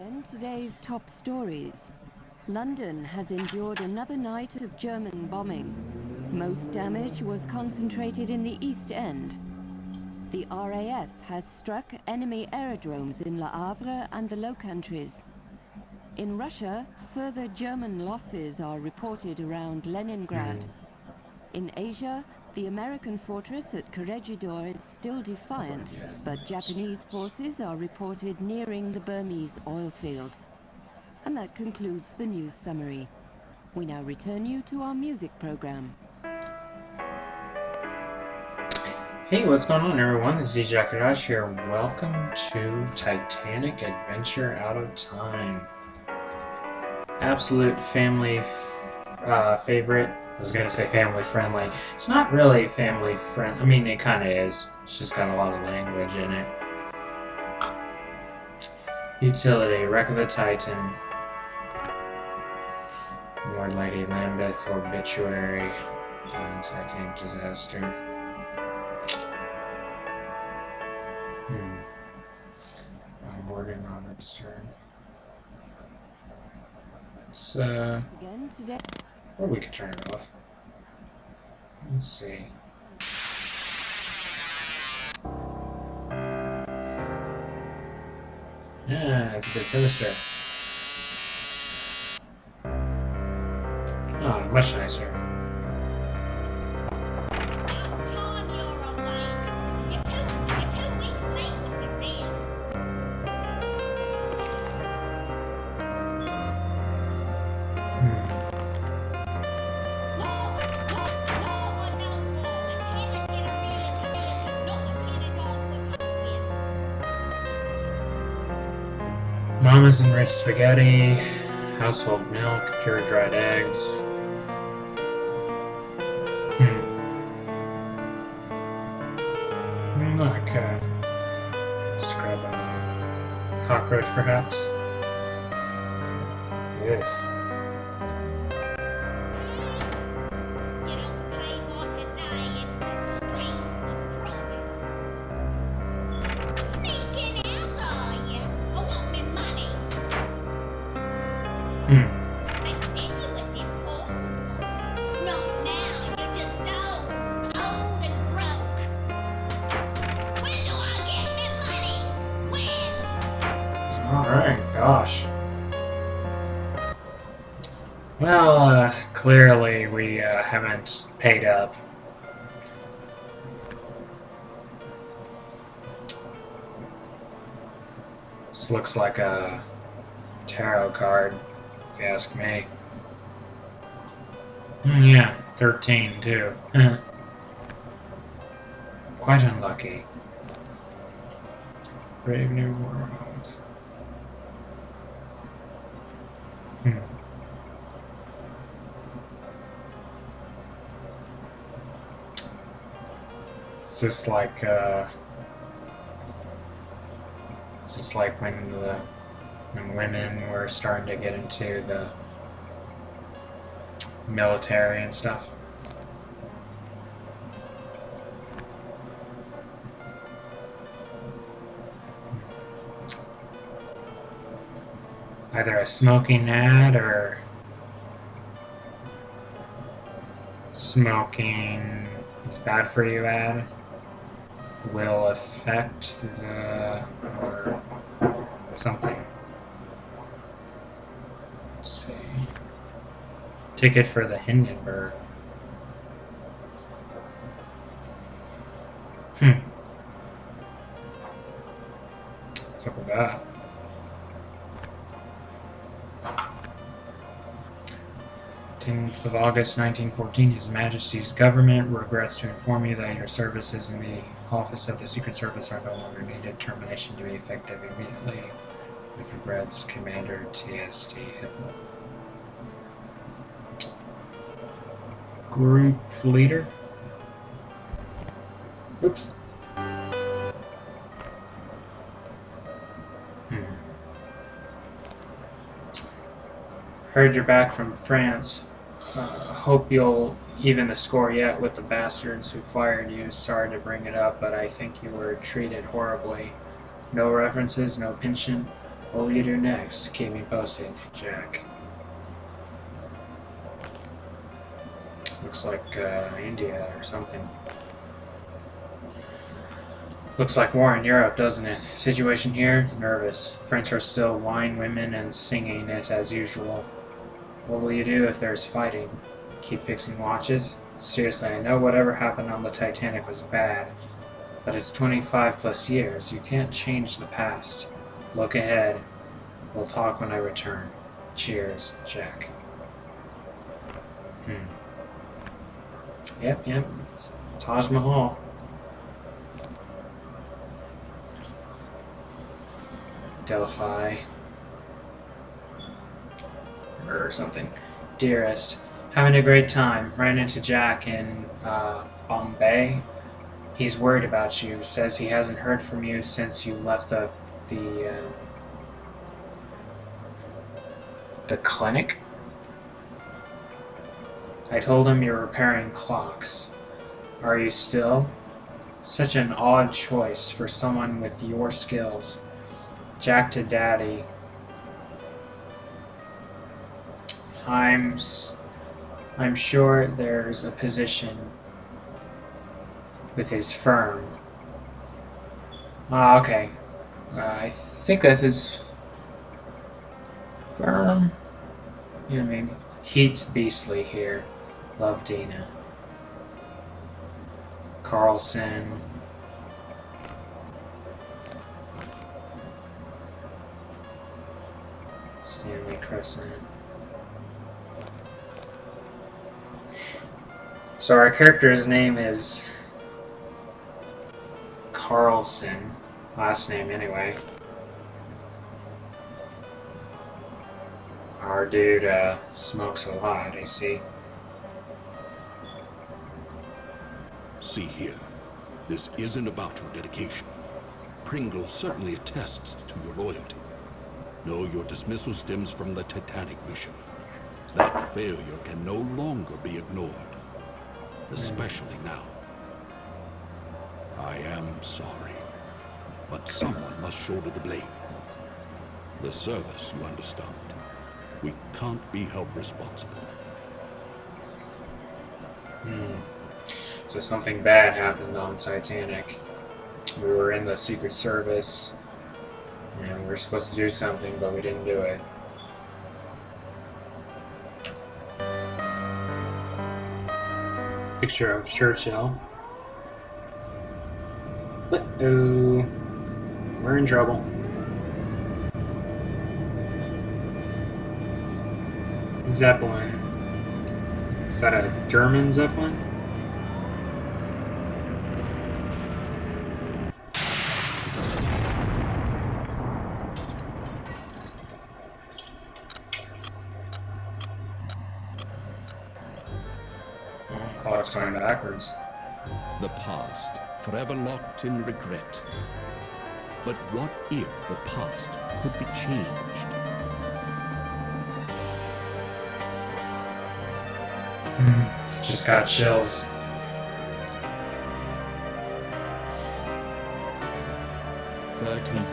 Again, today's top stories. London has endured another night of German bombing. Most damage was concentrated in the East End. The RAF has struck enemy aerodromes in Le Havre and the Low Countries. In Russia, further German losses are reported around Leningrad. In Asia, the American fortress at Corregidor is still defiant, but Japanese forces are reported nearing the Burmese oil fields. And that concludes the news summary. We now return you to our music program. Hey, what's going on, everyone? This is Jorasz here. Welcome to Titanic Adventure Out of Time. Absolute family favorite. I was gonna say family friendly. It's not really family friendly. I mean, it kind of is. It's just got a lot of language in it. Utility: Wreck of the Titan. Lord Lady Lambeth obituary. Titanic disaster. Morgan Roberts' turn. It's Again today. or we could turn it off. Let's see. Yeah, it's a bit sinister. Oh, much nicer. Mama's enriched spaghetti, household milk, pure dried eggs. Like scrub a cockroach, perhaps. Yes. Alright, gosh. Well, clearly we haven't paid up. This looks like a tarot card, if you ask me. Yeah, 13 too. Quite unlucky. Brave New World. Is this like when women were starting to get into the military and stuff? Either a smoking ad or smoking is bad for you ad will affect the or something. Let's see. Ticket for the Hindenburg. What's up with that? 10th of August 1914, His Majesty's government regrets to inform you that your services in the office of the Secret Service are no longer needed. Termination to be effective immediately. With regrets, Commander TST Hitler. Group leader. Oops. Heard you're back from France. Hope you'll even the score yet with the bastards who fired you. Sorry to bring it up, but I think you were treated horribly. No references, no pension. What will you do next? Keep me posted, Jack. Looks like India or something. Looks like war in Europe, doesn't it? Situation here? Nervous. French are still wine women and singing it as usual. What will you do if there's fighting? Keep fixing watches? Seriously, I know whatever happened on the Titanic was bad, but it's 25 plus years. You can't change the past. Look ahead. We'll talk when I return. Cheers, Jack. Yep, it's Taj Mahal. Delphi. Or something. Dearest, having a great time. Ran into Jack in Bombay. He's worried about you. Says he hasn't heard from you since you left the clinic. I told him you're repairing clocks. Are you still? Such an odd choice for someone with your skills. Jack to Daddy. I'm sure there's a position with his firm. Ah, okay. I think that's his firm. Yeah, maybe. Heat's beastly here. Love, Dina. Carlson. Stanley Crescent. So our character's name is Carlson. Last name anyway. Our dude smokes a lot, I see. See here, this isn't about your dedication. Pringle certainly attests to your loyalty. No, your dismissal stems from the Titanic Mission. That failure can no longer be ignored. Especially now. I am sorry, but someone must shoulder the blame. The service, you understand. We can't be held responsible. So something bad happened on Titanic. We were in the Secret Service, and we were supposed to do something, but we didn't do it. Picture of Churchill. Uh-oh. We're in trouble. Zeppelin. Is that a German Zeppelin? Clock's going backwards. The past, forever locked in regret. But what if the past could be changed? Just got chills.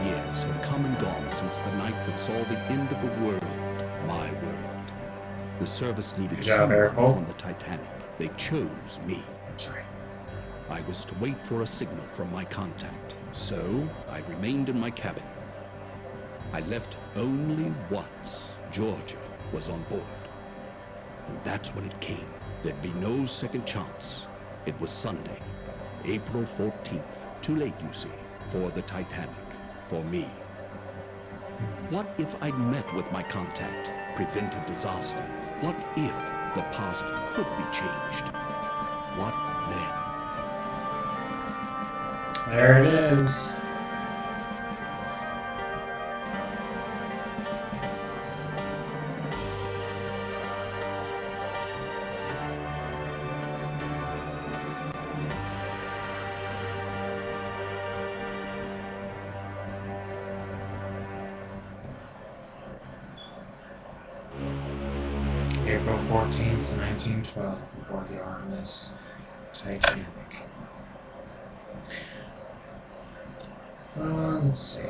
Years have come and gone since the night that saw the end of a world, my world. The service needed Good job, someone on the Titanic. They chose me. Sorry. I was to wait for a signal from my contact, so I remained in my cabin. I left only once Georgia was on board. And that's when it came. There'd be no second chance. It was Sunday, April 14th. Too late, you see, for the Titanic, for me. What if I'd met with my contact, prevented disaster? What if the past could be changed? What then? There it is. April 14th, 1912, aboard the RMS Titanic. Let's see.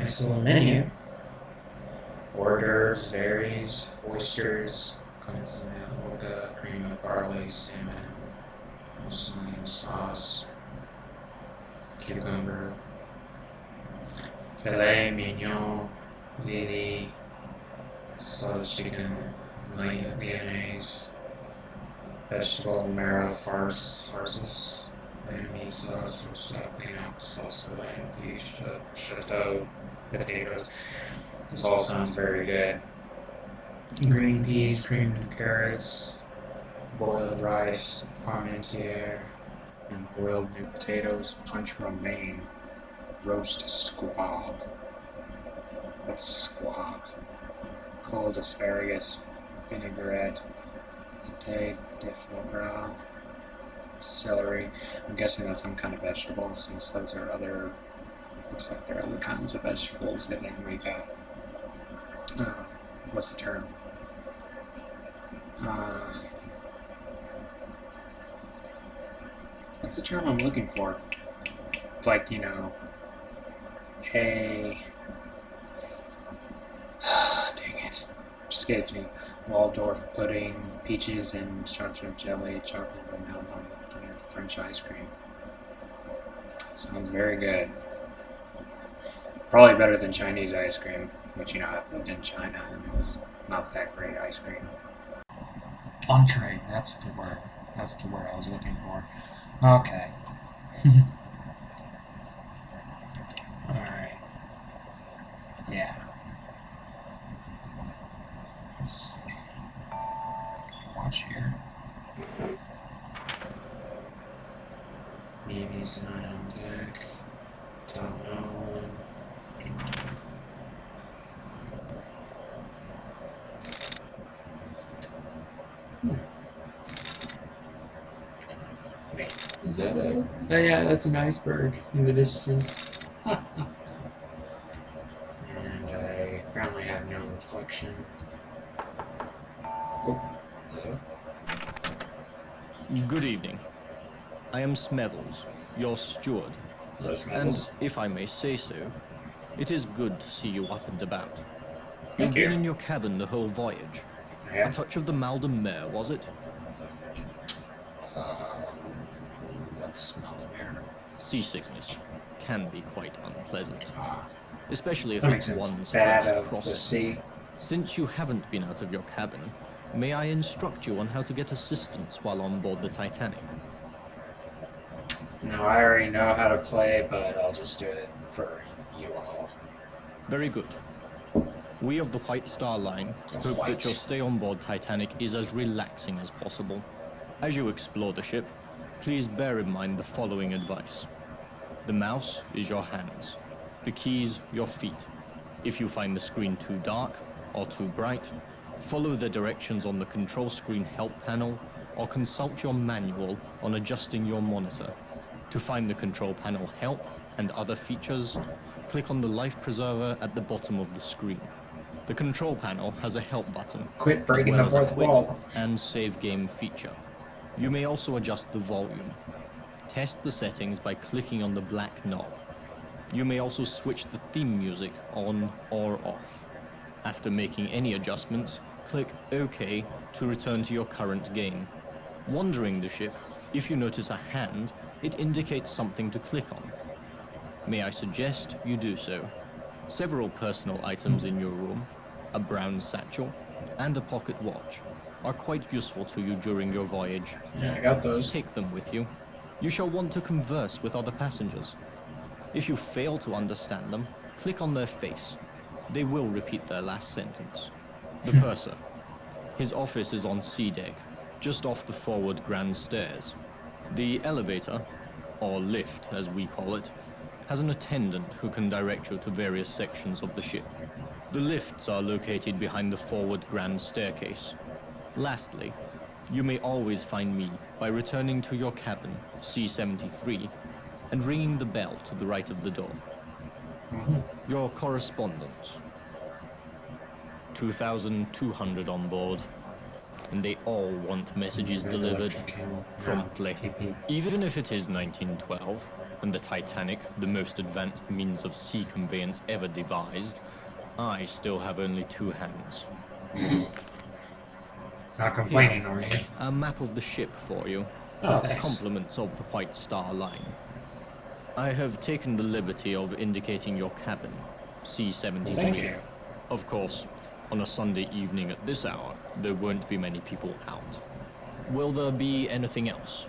Nice little menu. Hors d'oeuvres, berries, oysters, consomme, cream of barley, salmon, muslin sauce, cucumber, filet mignon, lily, sausage chicken, mayonnaise, vegetable marrow farces, lamb meat sauce, stuffing out sauce, lamb, quiche, chateau, potatoes. This all sounds very good. Green peas, creamed carrots, boiled rice, parmentier, and boiled new potatoes, punch romaine, roast squab. What's squab? Cold asparagus, vinaigrette, pate de foie gras, celery. I'm guessing that's some kind of vegetable, since those are other. Looks like there are other kinds of vegetables that then we got. What's the term? What's the term I'm looking for? It's like, you know, a... dang it. Escapes me. Waldorf pudding, peaches and chocolate jelly, chocolate vanilla, French ice cream. Sounds very good. Probably better than Chinese ice cream, which, you know, I've lived in China and it was not that great ice cream. Entree, that's the word. That's the word I was looking for. Okay. Alright. Yeah. Let's see. Watch here. Mimi's not on deck. Don't know. Wait, is that a... Oh yeah, that's an iceberg in the distance. And I apparently have no reflection. Oh, hello. Good evening. I am Smethels, your steward. Hello, And Smells. if I may say so, it is good to see you up and about. Thank You've you. been in your cabin the whole voyage. I A have. touch of the mal de mer, was it? Let's smell the air. Seasickness can be quite unpleasant, especially if That makes it's sense. one's Bad first of the crossing. sea. Since you haven't been out of your cabin, may I instruct you on how to get assistance while on board the Titanic? No, I already know how to play, but I'll just do it for you all. Very good. We of the White Star Line hope White. that your stay on board Titanic is as relaxing as possible. As you explore the ship, please bear in mind the following advice. The mouse is your hands, the keys your feet. If you find the screen too dark or too bright, follow the directions on the control screen help panel or consult your manual on adjusting your monitor. To find the control panel help and other features, click on the life preserver at the bottom of the screen. The control panel has a help button, Quit as breaking well the as a fourth quit wall. and save game feature. You may also adjust the volume. Test the settings by clicking on the black knob. You may also switch the theme music on or off. After making any adjustments, click OK to return to your current game. Wandering the ship, if you notice a hand, it indicates something to click on. May I suggest you do so? Several personal items in your room, a brown satchel, and a pocket watch are quite useful to you during your voyage. Yeah, I got those. Take them with you. You shall want to converse with other passengers. If you fail to understand them, click on their face. They will repeat their last sentence. The purser. His office is on C deck, just off the forward grand stairs. The elevator, or lift as we call it, has an attendant who can direct you to various sections of the ship. The lifts are located behind the forward grand staircase. Lastly, you may always find me by returning to your cabin, C-73, and ringing the bell to the right of the door. Your correspondence. 2,200 on board, and they all want messages delivered promptly. Even if it is 1912, and the Titanic, the most advanced means of sea conveyance ever devised, I still have only 2 hands. Not complaining, are you? A map of the ship for you. Oh, with the thanks. compliments of the White Star Line. I have taken the liberty of indicating your cabin, C-72. Thank you. Of course, on a Sunday evening at this hour, there won't be many people out. Will there be anything else?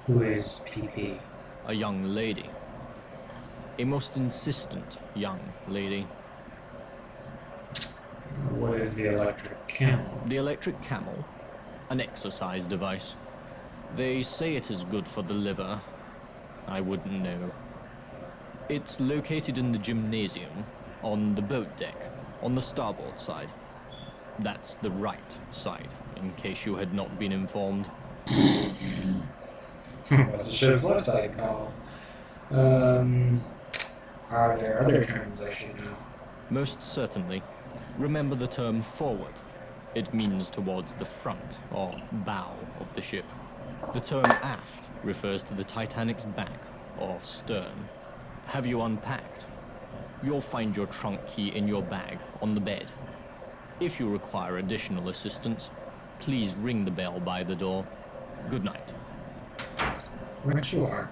Who is PP? A young lady. A most insistent young lady. What is the electric camel? The electric camel? An exercise device. They say it is good for the liver. I wouldn't know. It's located in the gymnasium, on the boat deck, on the starboard side. That's the right side, in case you had not been informed. What's the ship's left side called? Are there other terms I should know? Most certainly. Remember the term forward. It means towards the front, or bow, of the ship. The term aft refers to the Titanic's back, or stern. Have you unpacked? You'll find your trunk key in your bag, on the bed. If you require additional assistance, please ring the bell by the door. Good night. Right you are.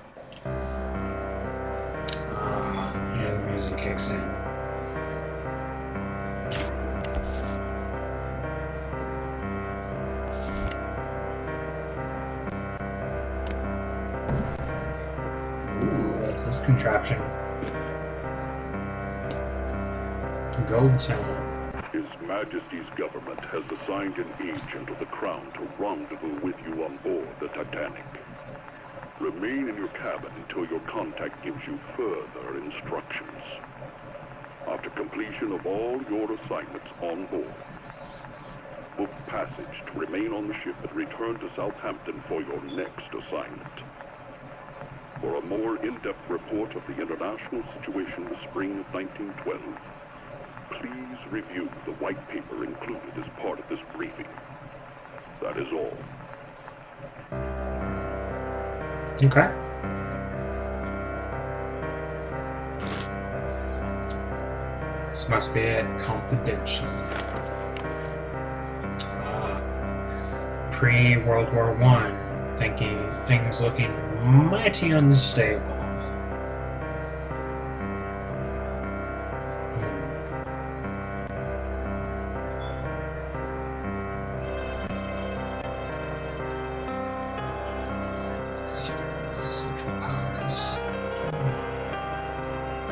Yeah, the music kicks in. Ooh, what's this contraption? Gold channel. His Majesty's government has assigned an agent of the Crown to rendezvous with you on board the Titanic. Remain in your cabin until your contact gives you further instructions. After completion of all your assignments on board, book passage to remain on the ship and return to Southampton for your next assignment. For a more in-depth report of the international situation in the spring of 1912, please review the white paper included as part of this briefing. That is all. Okay. This must be it. Confidential. Pre-World War I, thinking things looking mighty unstable. Central powers.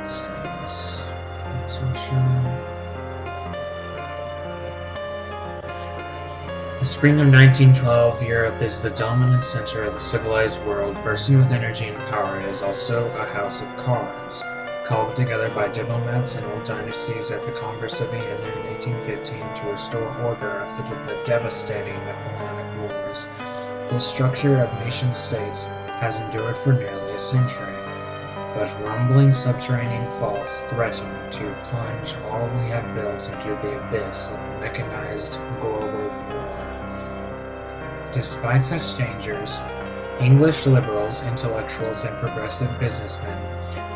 States. The spring of 1912, Europe is the dominant center of the civilized world, bursting with energy and power. It is also a house of cards. Called together by diplomats and old dynasties at the Congress of Vienna in 1815 to restore order after the devastating Napoleonic Wars. This structure of nation-states has endured for nearly a century, but rumbling subterranean faults threaten to plunge all we have built into the abyss of mechanized global war. Despite such dangers, English liberals, intellectuals, and progressive businessmen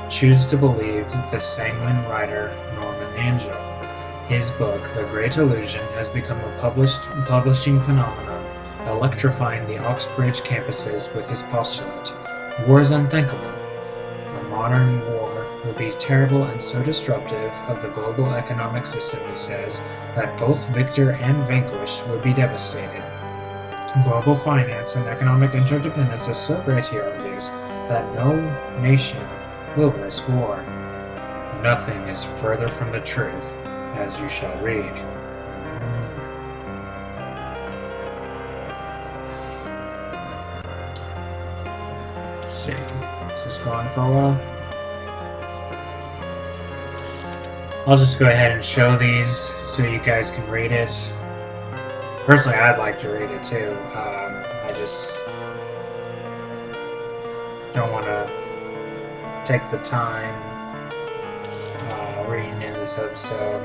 choose to believe the sanguine writer Norman Angell. His book, The Great Illusion, has become a publishing phenomenon, electrifying the Oxbridge campuses with his postulate. War is unthinkable. A modern war will be terrible and so disruptive of the global economic system, he says, that both victor and vanquished would be devastated. Global finance and economic interdependence is so great, he argues, that no nation will risk war. Nothing is further from the truth, as you shall read. Let's see. Is this going for a while? I'll just go ahead and show these so you guys can read it. Personally, I'd like to read it too. I just don't want to take the time reading in this episode.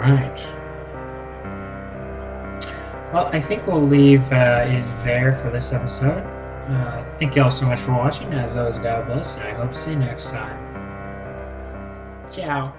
Alright. Well, I think we'll leave it there for this episode. Thank you all so much for watching. As always, God bless, and I hope to see you next time. Ciao.